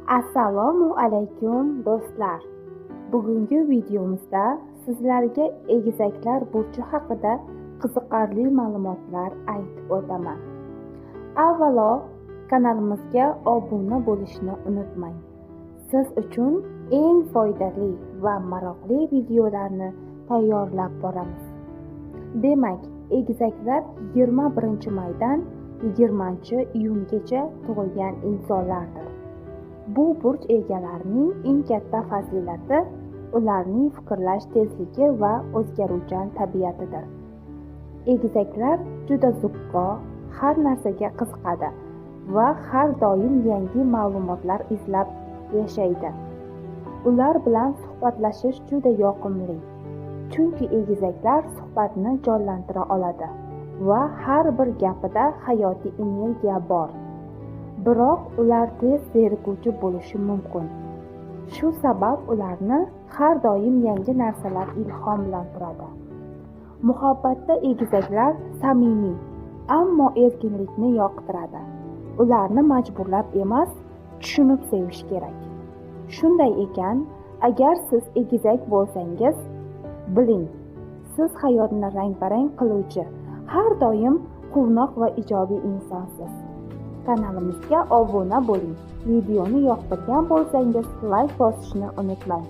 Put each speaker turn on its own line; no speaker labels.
Assalomu alaykum do'stlar. Bugungi videomizda sizlarga egizaklar burchi haqida qiziqarli ma'lumotlar aytib o'taman. Avvalo, kanalimizga obuna bo'lishni unutmang. Siz uchun eng foydali va maroqli videolarni tayyorlab boramiz. Demak, egizaklar 21-maydan 20-iyungacha tug'ilgan insonlardir. Bu burch egalarining eng katta fazilati ularning fikrlash tezligi va o'zgaruvchan tabiatidir. Egizaklar juda zukko, har narsaga qiziqadi va har doim yangi ma'lumotlar izlab yashaydi. Ular bilan suhbatlashish juda yoqimli, chunki egizaklar suhbatni jonlantira oladi va har bir gapida hayotiy energiya bor. Biroq ular tez zerikuvchi bo'lishi mumkin. Shu sabab ularni har doim yangi narsalar ilhomlantiradi. Muhabbatda egizaklar samimiy, ammo erkinlikni yoqtiradi. Ularni majburlab emas, tushunib sevish kerak. Shunday ekan, agar siz egizak bo'lsangiz, biling, siz hayotni rang-barang qiluvchi, har doim quvnoq va ijobiy insonsiz. Kanalimizga obuna bo'ling. Videoni yoqtirgan bo'lsangiz, like bosishni unutmang.